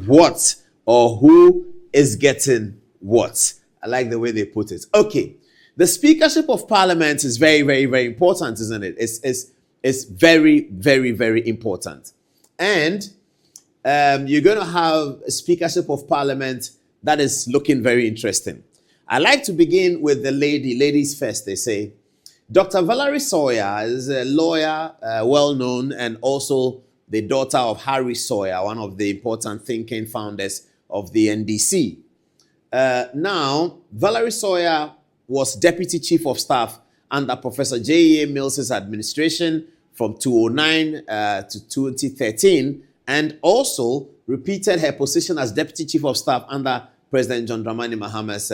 what or who is getting what. I like the way they put it. Okay. The Speakership of Parliament is very, very, very important, isn't it? It's very, very, very important. And you're going to have a Speakership of Parliament that is looking very interesting. I like to begin with the ladies first, they say. Dr. Valerie Sawyer is a lawyer, well-known, and also the daughter of Harry Sawyer, one of the important thinking founders of the NDC. Now, Valerie Sawyer was Deputy Chief of Staff under Professor J.A. Mills's administration from 2009 to 2013, and also repeated her position as Deputy Chief of Staff under President John Dramani Mahama's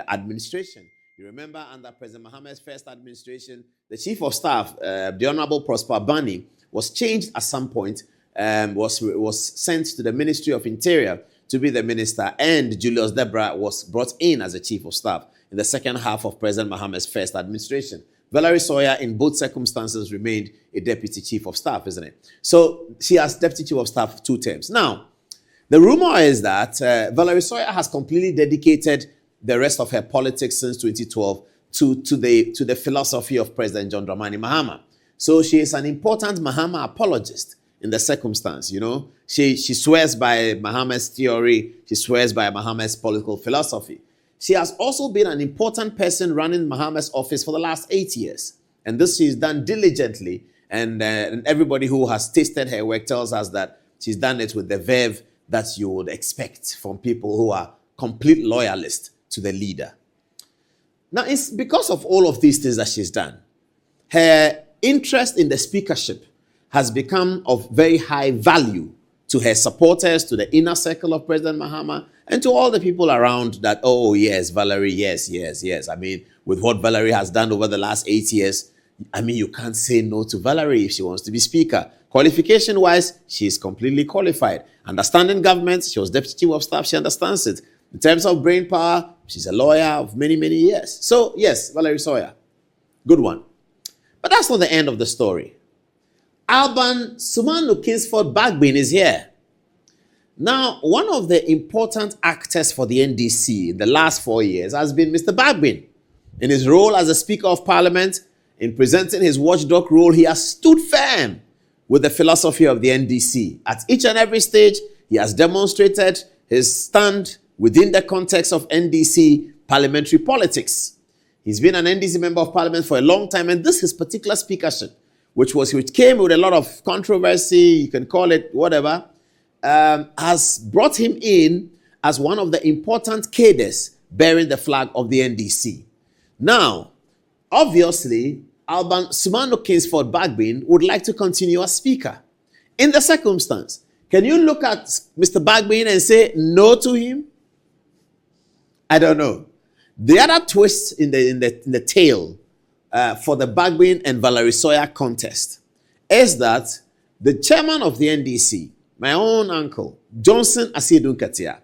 administration. You remember, under President Mahama's first administration, the Chief of Staff, the Honorable Prosper Bani, was changed at some point, was sent to the Ministry of Interior to be the minister, and Julius Debra was brought in as a Chief of Staff in the second half of President Mahama's first administration. Valerie Sawyer, in both circumstances, remained a Deputy Chief of Staff, isn't it? So she has Deputy Chief of Staff 2 terms. Now, the rumor is that Valerie Sawyer has completely dedicated the rest of her politics since 2012 to the philosophy of President John Dramani Mahama. So she is an important Mahama apologist in the circumstance, you know. She swears by Mahama's theory. She swears by Mahama's political philosophy. She has also been an important person running Mahama's office for the last 8 years. And this she's done diligently. And everybody who has tasted her work tells us that she's done it with the verve that you would expect from people who are complete loyalists to the leader. Now, it's because of all of these things that she's done. Her interest in the speakership has become of very high value to her supporters, to the inner circle of President Mahama, and to all the people around that, oh, yes, Valerie, yes, yes, yes. I mean, with what Valerie has done over the last 8 years, I mean, you can't say no to Valerie if she wants to be speaker. Qualification-wise, she is completely qualified. Understanding government, she was Deputy Chief of Staff, she understands it. In terms of brain power, she's a lawyer of many, many years. So, yes, Valerie Sawyer, good one. But that's not the end of the story. Alban Sumano Kingsford Bagbin is here. Now, one of the important actors for the NDC in the last 4 years has been Mr. Bagbin. In his role as a Speaker of Parliament, in presenting his watchdog role, he has stood firm with the philosophy of the NDC. At each and every stage, he has demonstrated his stand within the context of NDC parliamentary politics. He's been an NDC member of Parliament for a long time, and this his particular speakership, which came with a lot of controversy, you can call it whatever, has brought him in as one of the important cadres bearing the flag of the NDC. Now, obviously, Alban Sumano Kingsford Bagbin would like to continue as speaker. In the circumstance, can you look at Mr. Bagbin and say no to him? I don't know. The other twist in the tail for the Bagbin and Valerie Sawyer contest is that the chairman of the NDC, my own uncle, Johnson Asiedu Nkatia,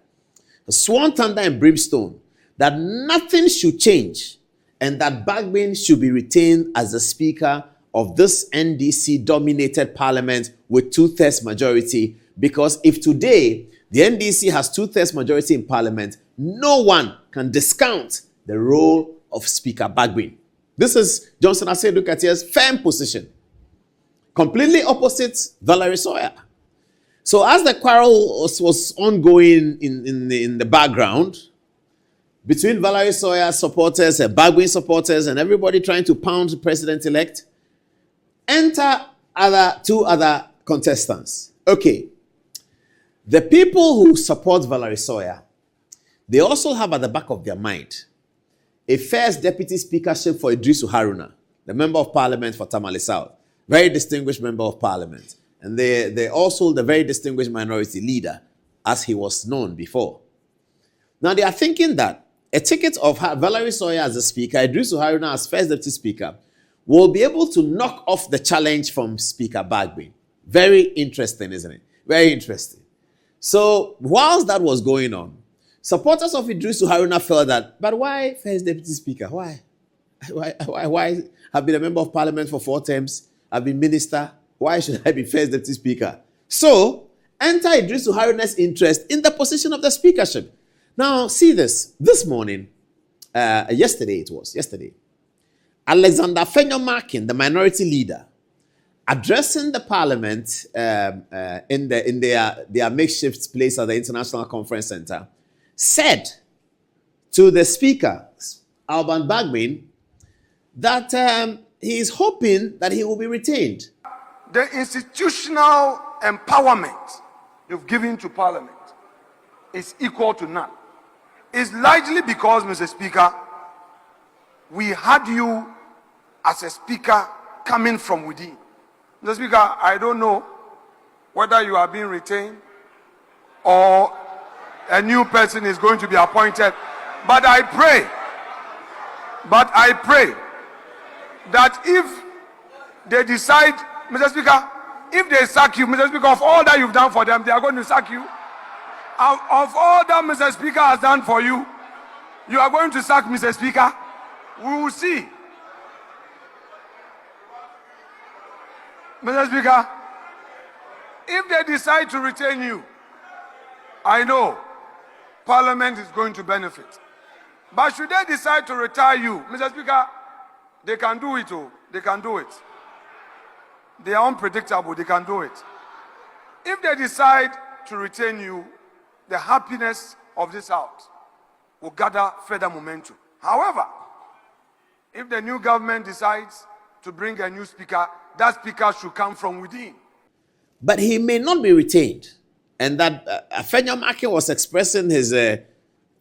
sworn thunder and brimstone that nothing should change and that Bagbin should be retained as the speaker of this NDC-dominated parliament with 2/3 majority, because if today the NDC has 2/3 majority in parliament, no one can discount the role of Speaker Bagbin. This is Johnson Asiedu Nkatia's firm position. Completely opposite Valerie Sawyer. So as the quarrel was ongoing in the background between Valerie Sawyer supporters and Bagbin supporters and everybody trying to pound the president-elect, enter two other contestants. Okay. The people who support Valerie Sawyer, they also have at the back of their mind a first deputy speakership for Idrisu Haruna, the member of parliament for Tamale South, very distinguished member of parliament. And they're also the very distinguished minority leader, as he was known before. Now, they are thinking that a ticket of Valerie Sawyer as a speaker, Idrisu Haruna as first deputy speaker, will be able to knock off the challenge from Speaker Bagbin. Very interesting, isn't it? Very interesting. So, whilst that was going on, supporters of Idrisu Haruna felt that, but why first deputy speaker? Why? Why? I've been a member of parliament for 4 terms. I've been minister. Why should I be first deputy speaker? So, enter Idrisu Haruna's interest in the position of the speakership. Now, see this. This morning, yesterday, Alexander Fenyomakin, the minority leader, addressing the parliament in their makeshift place at the International Conference Center, said to the speaker, Alban Bagbin, that he is hoping that he will be retained. The institutional empowerment you've given to Parliament is equal to none. It's largely because, Mr. Speaker, we had you as a speaker coming from within. Mr. Speaker, I don't know whether you are being retained or a new person is going to be appointed, but I pray that if they decide, Mr. Speaker, if they sack you, Mr. Speaker, of all that you've done for them, they are going to sack you. Of all that Mr. Speaker has done for you, you are going to sack Mr. Speaker. We will see. Mr. Speaker, if they decide to retain you, I know Parliament is going to benefit. But should they decide to retire you, Mr. Speaker, they can do it. Oh, they can do it. They are unpredictable. They can do it. If they decide to retain you, the happiness of this house will gather further momentum. However, if the new government decides to bring a new speaker, that speaker should come from within. But he may not be retained. And that Fenyomakin was expressing his,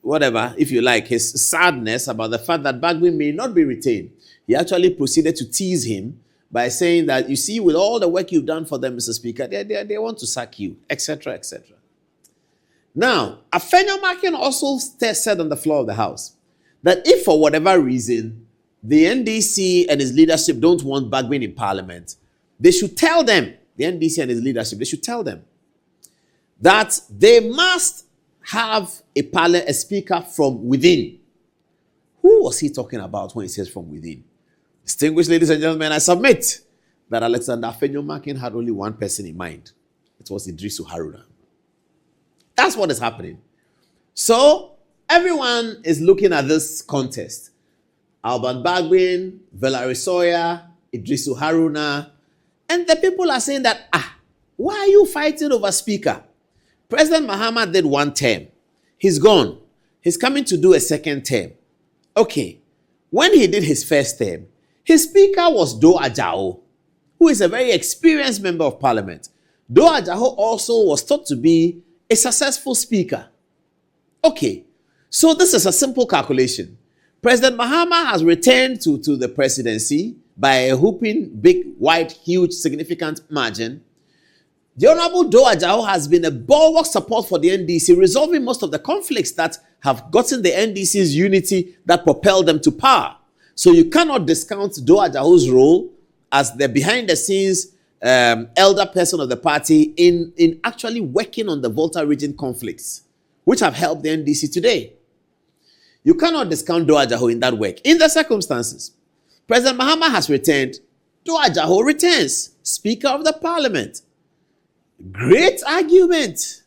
whatever, if you like, his sadness about the fact that Bagbin may not be retained. He actually proceeded to tease him by saying that, you see, with all the work you've done for them, Mr. Speaker, they want to sack you, etc., etc. Now, Fenyomakin also said on the floor of the House that if for whatever reason the NDC and his leadership don't want Bagbin in Parliament, they should tell them, the NDC and his leadership, they should tell them that they must have a speaker from within. Who was he talking about when he says from within? Distinguished ladies and gentlemen, I submit that Alexander Fenyomakin had only one person in mind. It was Idrisu Haruna. That's what is happening. So, everyone is looking at this contest. Alban Bagbin, Valerie Sawyer, Idrisu Haruna, and the people are saying that, why are you fighting over speaker? President Mahama did one term. He's gone. He's coming to do a second term. Okay. When he did his first term, his speaker was DoJo, who is a very experienced member of parliament. DoJo also was thought to be a successful speaker. Okay. So this is a simple calculation. President Mahama has returned to the presidency by a whooping, big, wide, huge, significant margin. The Honorable DoJo has been a bulwark support for the NDC, resolving most of the conflicts that have gotten the NDC's unity that propelled them to power. So you cannot discount DoJo's role as the behind-the-scenes elder person of the party in actually working on the Volta region conflicts, which have helped the NDC today. You cannot discount DoJo in that work. In the circumstances, President Mahama has returned. DoJo returns, Speaker of the Parliament. Great argument.